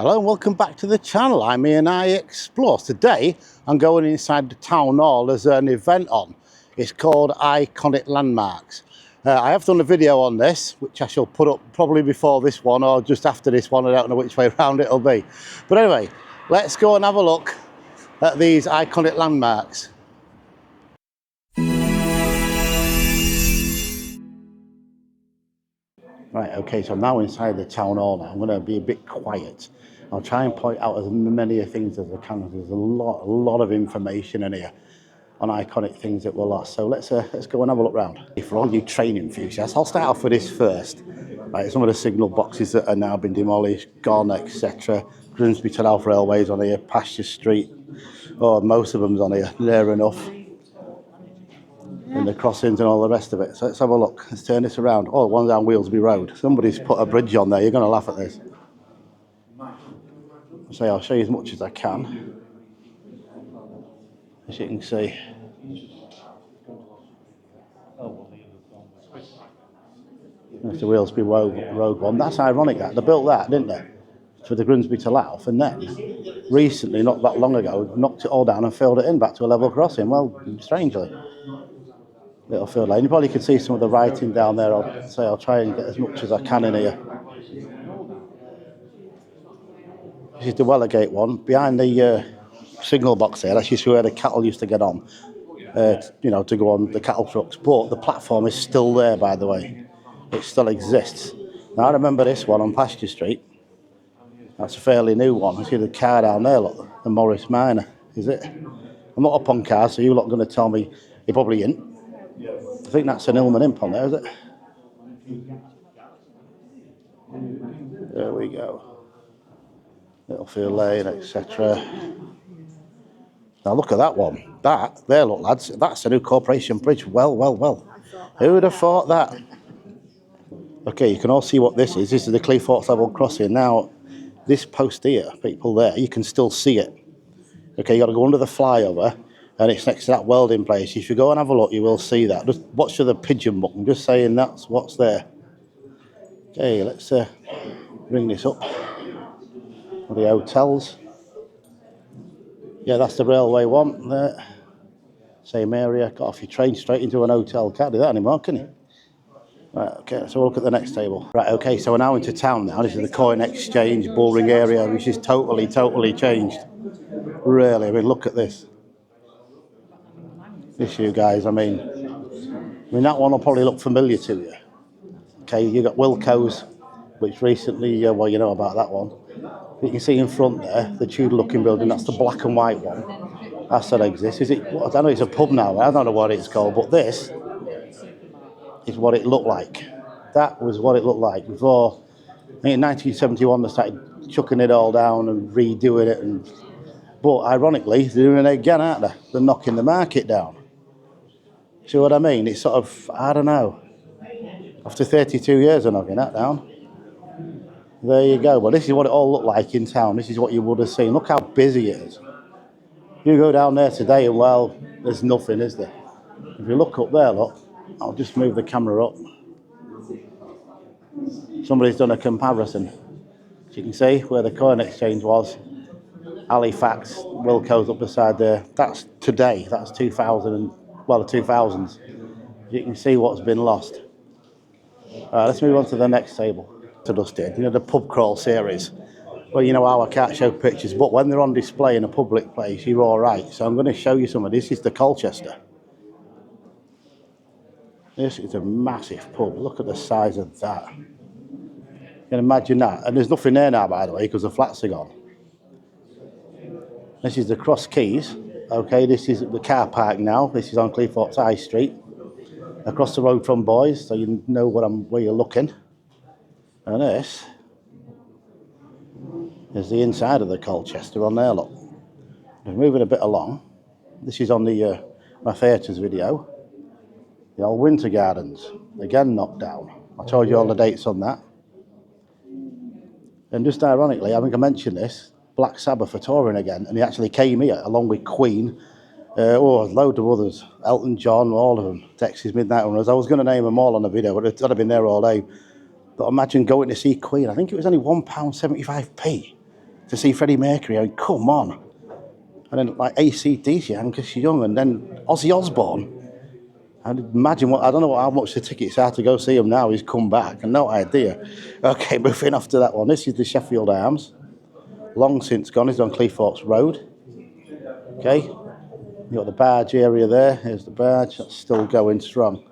Hello and welcome back to the channel. I'm Ian I Explore. Today I'm going inside the town hall. There's an event on. It's called Iconic Landmarks. I have done a video on this, which I shall put up probably before this one or just after this one. I don't know which way around it'll be. But anyway, let's go and have a look at these iconic landmarks. Right, okay, so I'm now inside the town hall now. I'm going to be a bit quiet. I'll try and point out as many things as I can. There's a lot of information in here on iconic things that were lost. So let's go and have a look round. For all you training enthusiasts, I'll start off with this first. Right, some of the signal boxes that are now been demolished, gone, etc. Grimsby to South Railways on here, Pasture Street. Oh, most of them's on here, near enough. And the crossings and all the rest of it. So let's have a look. Let's turn this around. Oh, one's on Wheelsby Road. Somebody's put a bridge on there. You're going to laugh at this. So I'll show you as much as I can. As you can see. That's the Wheelsby Road one. That's ironic that. They built that, didn't they? For the Grimsby to Louth. And then, recently, not that long ago, knocked it all down and filled it in back to a level crossing. Well, strangely. Little field lane. You probably can see some of the writing down there. I'll try and get as much as I can in here. This is the Wellergate one. Behind the signal box there, that's just where the cattle used to get on. You know, to go on the cattle trucks. But the platform is still there, by the way. It still exists. Now, I remember this one on Pasture Street. That's a fairly new one. You see the car down there, look. The Morris Minor, is it? I'm not up on cars, so you're not going to tell me. You probably ain't. I think that's an Ilman Imp on there, is it? There we go. Littlefield Lane, etc. Now look at that one. That, there look lads, that's a new Corporation Bridge. Well. Who would have thought that? Okay, you can all see what this is. This is the Cleethorpes level crossing. Now, this post here, people there, you can still see it. Okay, you got to go under the flyover. And it's next to that welding place. If you go and have a look, you will see that. Just watch the pigeon book. I'm just saying that's what's there. Okay, let's bring this up. The hotels. Yeah, that's the railway one there. Same area. Got off your train straight into an hotel. Can't do that anymore, can you? Right, okay, so we'll look at the next table. Right, okay, so we're now into town now. This is the coin exchange, bullring area, which is totally changed. Really, I mean, look at this. This, you guys, I mean, that one will probably look familiar to you. Okay, you got Wilco's, which recently, well, you know about that one. You can see in front there, the Tudor-looking building. That's the black and white one. That still exists. Is it? I don't know. It's a pub now. I don't know what it's called, but this is what it looked like. That was what it looked like before. I think in 1971 they started chucking it all down and redoing it. But ironically, they're doing it again, aren't they? They're knocking the market down. See what I mean? It's sort of, I don't know. After 32 years of knocking that down. There you go. But this is what it all looked like in town. This is what you would have seen. Look how busy it is. You go down there today and, well, there's nothing, is there? If you look up there, look, I'll just move the camera up. Somebody's done a comparison. As you can see where the coin exchange was. Halifax, Wilco's up beside there. That's today. That's 2000 the 2000s. You can see what's been lost. Let's move on to the next table. To dusted, you know, the pub crawl series. Well, you know how I can't show pictures, but when they're on display in a public place, you're all right. So I'm going to show you some of this. This is the Colchester. This is a massive pub. Look at the size of that. You can imagine that. And there's nothing there now, by the way, because the flats are gone. This is the Cross Keys. Okay, this is the car park now. This is on Cleethorpes High Street. Across the road from Boys, so you know where you're looking. And this is the inside of the Colchester on there, look. We're moving a bit along. This is on the my theatres video. The old Winter Gardens, again knocked down. I told you all the dates on that. And just ironically, I think I mentioned this, Black Sabbath are touring again, and he actually came here along with Queen, a load of others, Elton John, all of them, Texas Midnight Runners. I was going to name them all on the video, but I'd have been there all day. But imagine going to see Queen. I think it was only £1.75p to see Freddie Mercury. I mean, come on. And then like AC/DC, Angus Young, and then Ozzy Osbourne. And imagine what, I don't know how much the tickets are to go see him now. He's come back, and no idea. Okay, moving off to that one. This is the Sheffield Arms. Long since gone. He's on Cleethorpes Road. Okay, you've got the barge area there. Here's the barge. That's still going strong.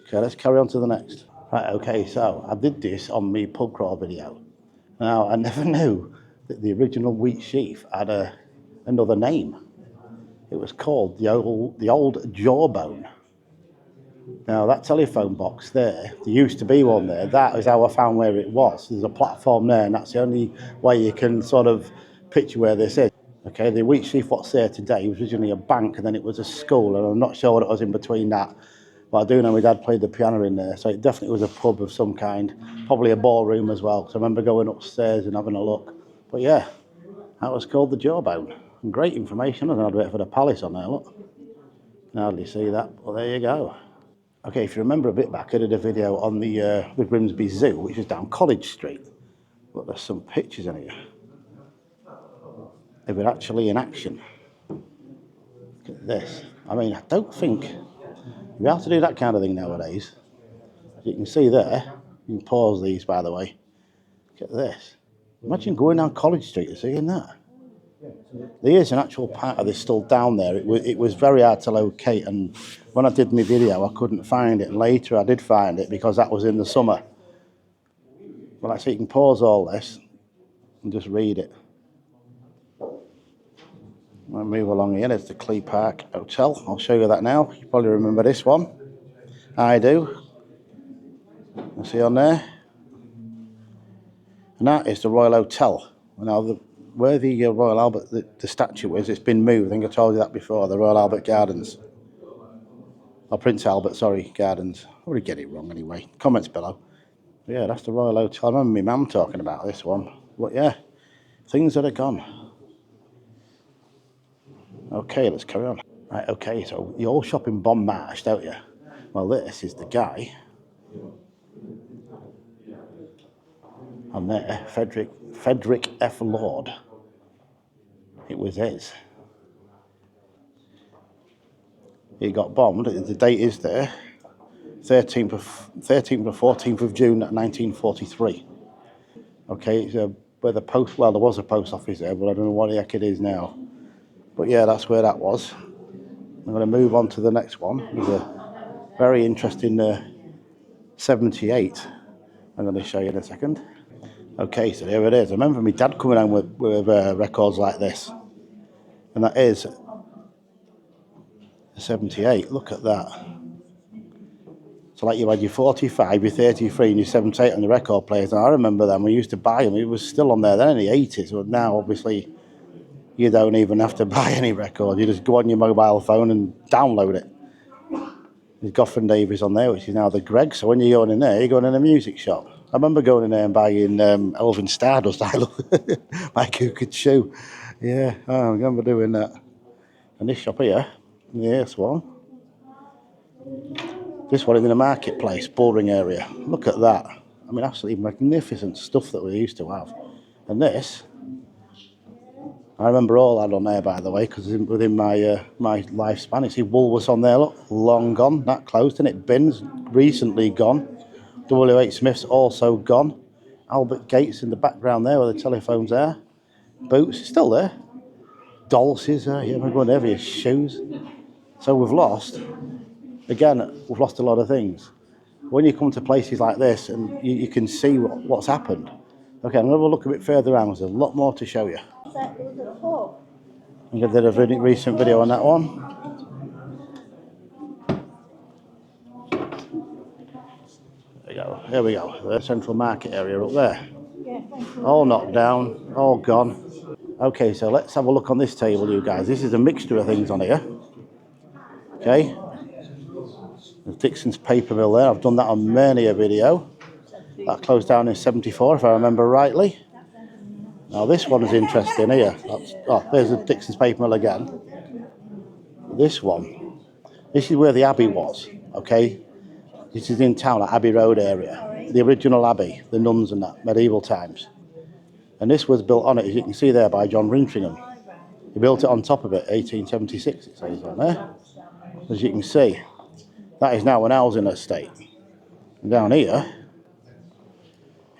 Okay, let's carry on to the next. Right, okay, so I did this on my pub crawl video. Now, I never knew that the original wheat sheaf had another name. It was called the old jawbone. Now, that telephone box there used to be one there. That is how I found where it was. There's a platform there, and that's the only way you can sort of picture where this is. Okay, the wheat sheaf what's there today was originally a bank, and then it was a school, and I'm not sure what it was in between that. But I do know my dad played the piano in there, so it definitely was a pub of some kind. Probably a ballroom as well, because I remember going upstairs and having a look. But yeah, that was called the Jawbone. And great information. There's an advert for the Palace on there, look. You can hardly see that, but there you go. Okay, if you remember a bit back, I did a video on the Grimsby Zoo, which is down College Street. Look, there's some pictures in here. They were actually in action. Look at this. I mean, I don't think you have to do that kind of thing nowadays. As you can see there, you can pause these, by the way. Look at this. Imagine going down College Street and seeing that. There is an actual part of this still down there. It was very hard to locate, and when I did my video, I couldn't find it. And later I did find it because that was in the summer. Well, actually, you can pause all this and just read it. I'll move along here. There's the Clee Park Hotel. I'll show you that now. You probably remember this one. I do. You see on there? And that is the Royal Hotel. Now, where the Royal Albert, the statue is, it's been moved. I think I told you that before, the Royal Albert Gardens. Or Prince Albert, sorry, Gardens. I already get it wrong anyway. Comments below. But yeah, that's the Royal Hotel. I remember my mum talking about this one. But yeah, things that are gone. Okay, let's carry on. Right, okay, so you all shop in Bon Marsh, don't you? Well, this is the guy on there, Frederick F. Lord. It was his. He got bombed. The date is there, 13th or 14th of June 1943. Okay, it's where the post. Well, there was a post office there, but I don't know what the heck it is now. But yeah, that's where that was. I'm going to move on to the next one. There's a very interesting 78. I'm going to show you in a second. Okay, so there it is. I remember my dad coming home with records like this. And that is a 78. Look at that. So like you had your 45, your 33 and your 78 on the record players. And I remember them. We used to buy them. It was still on there then in the 80s. But now, obviously, you don't even have to buy any record. You just go on your mobile phone and download it. There's Goffin Davies on there, which is now the Greg. So when you're going in there, you're going in a music shop. I remember going in there and buying Elvin Stardust. I love Mike Who Could Shoe. Yeah, I remember doing that. And this shop here, this one. This one is in the marketplace, Bullring area. Look at that. I mean, absolutely magnificent stuff that we used to have. And this, I remember all that on there, by the way, because within my my lifespan, you see Woolworths on there, look, long gone, that closed, and it Bins, recently gone. W.H. Smith's also gone. Albert Gates in the background there where the telephones are. Boots, still there. Dolces, yeah, we're going there for your shoes. So we've lost a lot of things. When you come to places like this and you can see what's happened. Okay, I'm going to have a look a bit further around. There's a lot more to show you. I did a really recent video on that one. Here we go. The Central Market area up there. All knocked down, all gone. Okay, so let's have a look on this table, you guys. This is a mixture of things on here. Okay. There's Dixon's paper mill there. I've done that on many a video. That closed down in 74, if I remember rightly. Now this one is interesting here. There's the Dixon's paper mill again. This one. This is where the Abbey was, okay? This is in town, at Abbey Road area. The original Abbey, the nuns and that, medieval times. And this was built on it, as you can see there, by John Rintringham. He built it on top of it, 1876, it says on there. As you can see, that is now an housing estate. And down here,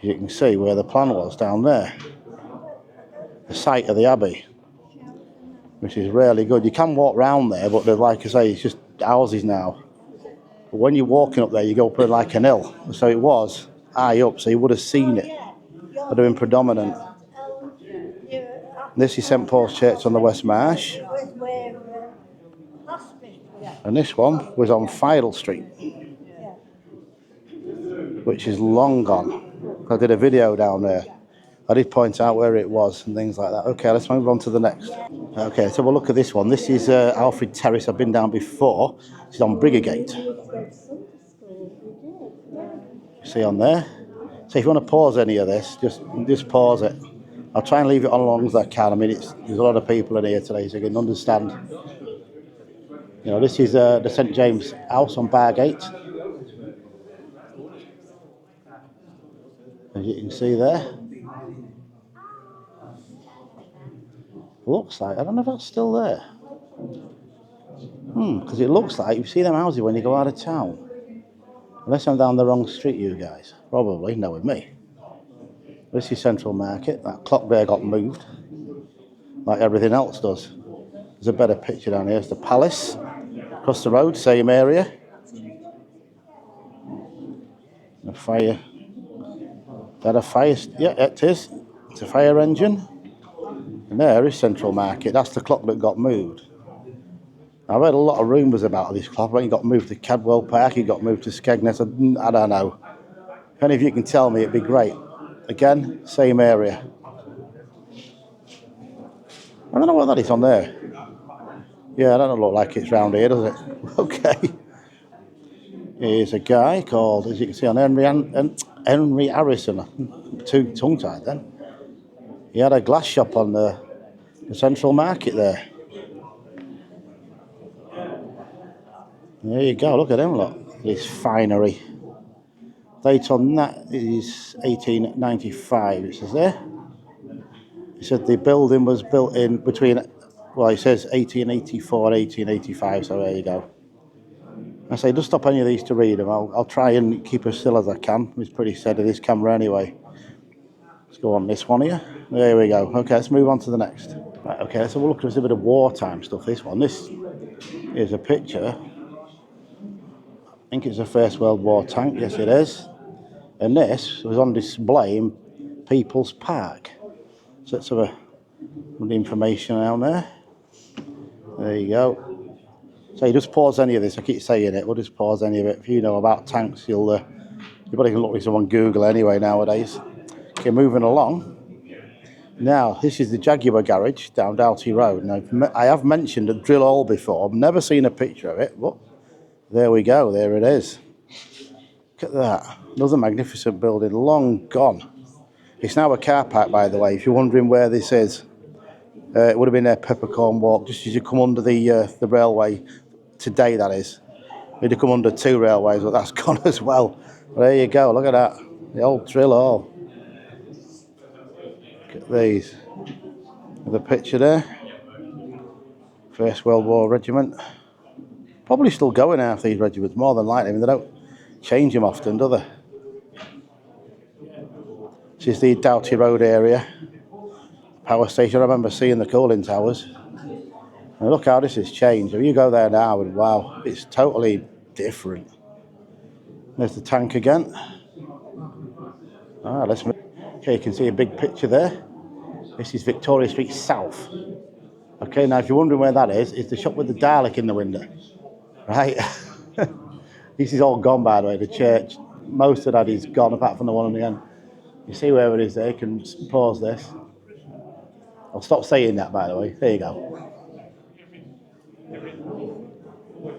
you can see where the plan was down there. The site of the Abbey, which is really good. You can walk round there, but like I say, it's just houses now. But when you're walking up there, you go up like an hill. So it was high up, so you would have seen it. Would have been predominant. This is St Paul's Church on the West Marsh. And this one was on Fidel Street, which is long gone. I did a video down there. I did point out where it was and things like that. Okay, let's move on to the next. Okay, so we'll look at this one. This is Alfred Terrace. I've been down before. It's on Briggergate. See on there? So if you want to pause any of this, just pause it. I'll try and leave it on as long as I can. I mean, there's a lot of people in here today, so you can understand. You know, this is the St James House on Bargate. As you can see there. Looks like, I don't know if that's still there. Because it looks like, you see them houses when you go out of town. Unless I'm down the wrong street, you guys. Probably, knowing me. This is Central Market. That clock there got moved. Like everything else does. There's a better picture down here. It's the Palace. Across the road, same area. A fire. Is that a fire? Yeah, it is. It's a fire engine. And there is Central Market. That's the clock that got moved. I've heard a lot of rumours about this clock. When it got moved to Cadwell Park, it got moved to Skegness. I don't know. If any of you can tell me, it'd be great. Again, same area. I don't know what that is on there. Yeah, that doesn't look like it's round here, does it? Okay. Here's a guy called, as you can see on Henry Harrison. Too tongue-tied then. He had a glass shop on the Central Market there. There you go, look at him, look. This finery. Date on that is 1895, it says there. It said the building was built in between, well, it says 1884 and 1885, so there you go. I say, just stop any of these to read them. I'll try and keep as still as I can. It's pretty steady, this camera anyway. Let's go on this one here. There we go. Okay, let's move on to the next. Right, okay, let's have a look at a bit of wartime stuff, this one. This is a picture. I think it's a First World War tank, yes it is. And this was on display in People's Park. So let's have a the information down there. There you go. So you just pause any of this. I keep saying it. We'll just pause any of it. If you know about tanks, you probably can look this up on Google anyway nowadays. Okay, moving along. Now this is the Jaguar garage down Doughty Road. Now I have mentioned a drill hole before. I've never seen a picture of it, but there we go. There it is. Look at that. Another magnificent building, long gone. It's now a car park, by the way, if you're wondering where this is. It would have been a Peppercorn Walk, just as you come under the railway, today that is. You'd have come under two railways, but that's gone as well. But there you go, look at that. The old drill hall. Look at these. The picture there. First World War Regiment. Probably still going after these regiments, more than likely. I mean, they don't change them often, do they? This is the Doughty Road area. Power station. I remember seeing the cooling towers. And look how this has changed. If you go there now, and wow, it's totally different. There's the tank again. Let's move. Okay, you can see a big picture there. This is Victoria Street South. Okay, now if you're wondering where that is, it's the shop with the Dalek in the window. Right? This is all gone, by the way, the church. Most of that is gone, apart from the one on the end. You see where it is there, you can pause this. I'll stop saying that, by the way. There you go.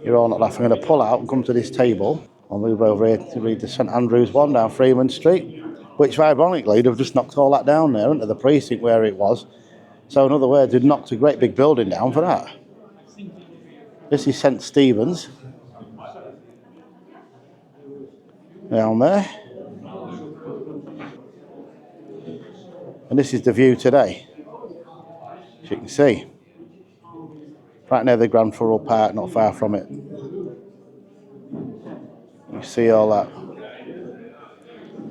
You're all not laughing. I'm going to pull out and come to this table. I'll move over here to read the St Andrews one down Freeman Street, which ironically, they've just knocked all that down there into the precinct where it was. So in other words, they've knocked a great big building down for that. This is St Stephen's. Down there. And this is the view today, as you can see. Right near the Grand Furrow Park, not far from it. You see all that.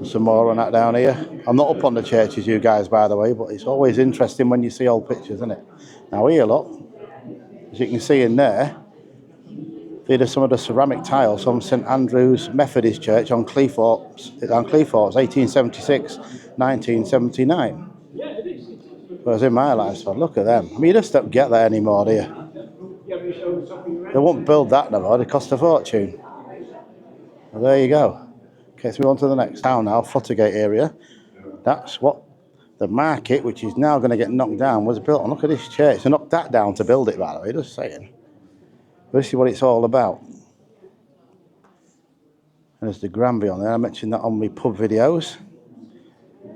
Some more on that down here. I'm not up on the churches, you guys, by the way, but it's always interesting when you see old pictures, isn't it? Now here, look, as you can see in there, these are some of the ceramic tiles from St Andrew's Methodist Church on Cleethorpes, 1876, 1979. It was in my lifetime. Look at them. I mean, you just don't get that anymore, do you? They won't build that no more. They cost a fortune. Well, there you go. Okay, so we on to the next town now, Fluttergate area. That's what the market, which is now going to get knocked down, was built on. Look at this church. They knocked that down to build it, by the way, just saying. This is what it's all about. And there's the Grimsby on there. I mentioned that on my pub videos.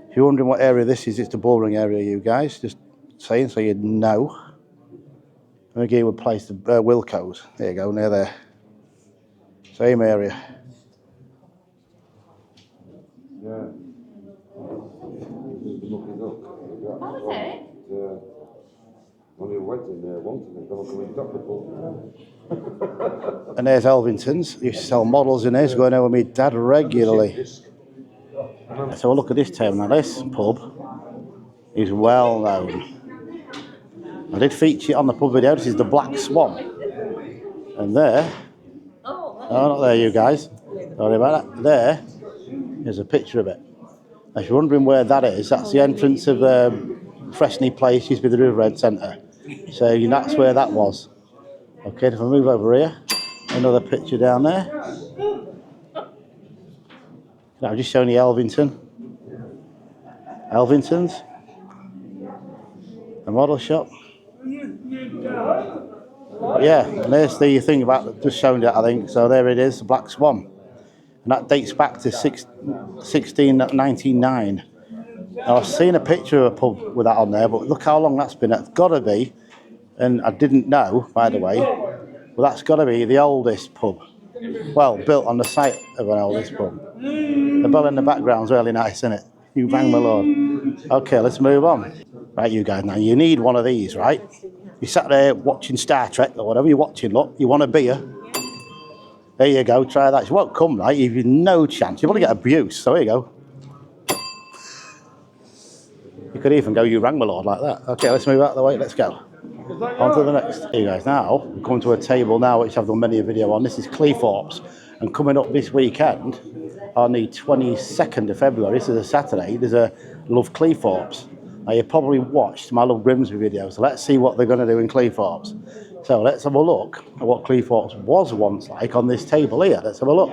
If you're wondering what area this is, it's the Bullring area, you guys. Just saying so you know. And again, we'll place the Wilco's. There you go, near there. Same area. Yeah. What was it? When you went in there once, and And there's Elvington's. They used to sell models in there. Going there with my dad regularly. Let's have a look at this town. Now this pub is well known. I did feature it on the pub video. This is the Black Swan. And there, oh, not there, you guys. Sorry about that. There is a picture of it. If you're wondering where that is, that's the entrance of Freshney Place, used to be the River Red Centre. So that's where that was. Okay, if I move over here, another picture down there. Now, I'm just showing you Elvington's. The model shop. Yeah, and there's the thing about just showing it, I think. So there it is, the Black Swan. And that dates back to 1699. Now, I've seen a picture of a pub with that on there, but look how long that's been. It's got to be, and I didn't know, by the way, well, that's got to be the oldest pub. Well, built on the site of an oldest pub. The bell in the background's really nice, isn't it? You bang my lord. Okay, let's move on. Right, you guys, now you need one of these, right? You sat there watching Star Trek or whatever you're watching, look, you want a beer? There you go, try that. She won't come, right? You've no chance. You've got to get abuse, so here you go. You could even go, you rang my lord, like that. Okay, let's move out of the way, let's go. On to the next. Here you guys, now, we're coming to a table now, which I've done many a video on. This is Cleethorpes. And coming up this weekend, on the 22nd of February, this is a Saturday, there's a Love Cleethorpes. Now, you probably watched my Love Grimsby video, so let's see what they're going to do in Cleethorpes. So let's have a look at what Cleethorpes was once like on this table here. Let's have a look.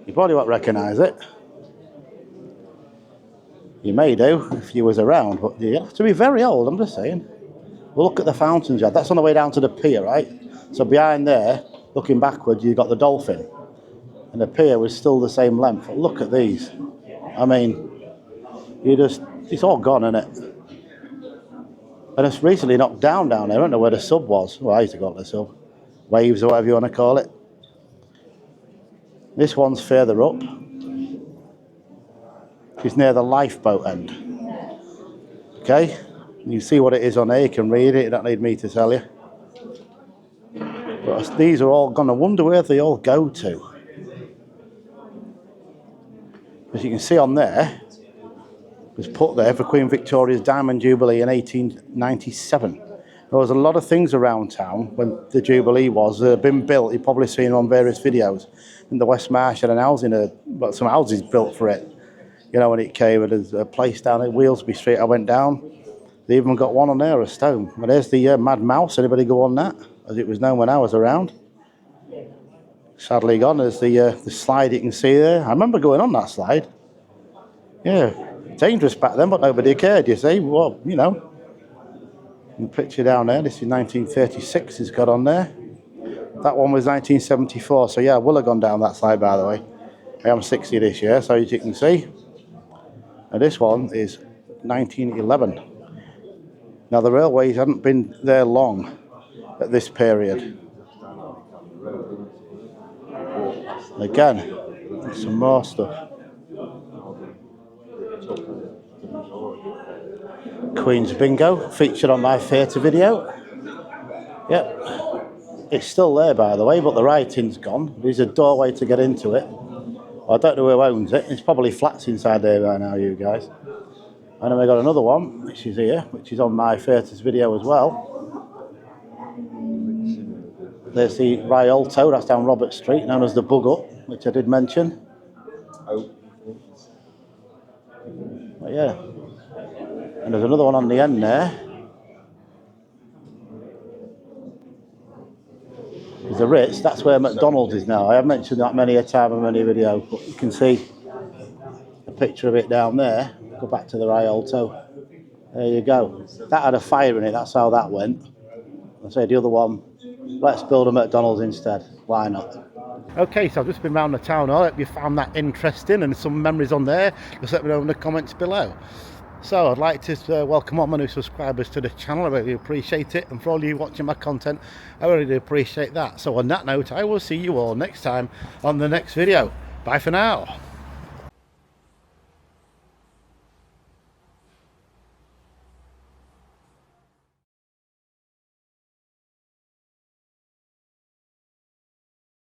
You probably won't recognise it. You may do if you was around, but you have to be very old, I'm just saying. Well, look at the fountains, yeah. That's on the way down to the pier, right? So behind there, looking backwards, you've got the dolphin. And the pier was still the same length. But look at these. I mean, it's all gone, isn't it? And it's recently knocked down there. I don't know where the sub was. Well, I used to call it the sub. Waves or whatever you want to call it. This one's further up. It's near the lifeboat end. Okay? You see what it is on there. You can read it. You don't need me to tell you. But these are all gone. I wonder where they all go to. As you can see on there, it was put there for Queen Victoria's Diamond Jubilee in 1897. There was a lot of things around town when the Jubilee was been built. You've probably seen on various videos. In the West Marsh and some houses built for it. You know, when it came, there's a place down at Wheelsby Street I went down. They even got one on there, a stone. But there's the Mad Mouse. Anybody go on that? As it was known when I was around. Sadly gone. There's the slide you can see there. I remember going on that slide. Yeah, dangerous back then, but nobody cared, you see. Well, you know. The picture down there, this is 1936 it's got on there. That one was 1974, so yeah, I will have gone down that slide, by the way. I am 60 this year, so as you can see. And this one is 1911. Now, the railways hadn't been there long at this period. Again, some more stuff. Queen's Bingo, featured on my theatre video. Yep. It's still there, by the way, but the writing's gone. There's a doorway to get into it. I don't know who owns it. It's probably flats inside there by now, you guys. And then we got another one, which is here, which is on my theatre's video as well. There's the Rialto, that's down Robert Street, known as the Bug Up, which I did mention. But yeah. And there's another one on the end there. There's the Ritz, that's where McDonald's is now. I have mentioned that many a time in many videos, but you can see a picture of it down there. Go back to the Rialto. There you go. That had a fire in it, that's how that went. I say the other one, let's build a McDonald's instead. Why not? Okay, so I've just been around the town hall. I hope you found that interesting and some memories on there. Just let me know in the comments below. So I'd like to welcome all my new subscribers to the channel. I really appreciate it. And for all you watching my content, I really appreciate that. So on that note, I will see you all next time on the next video. Bye for now.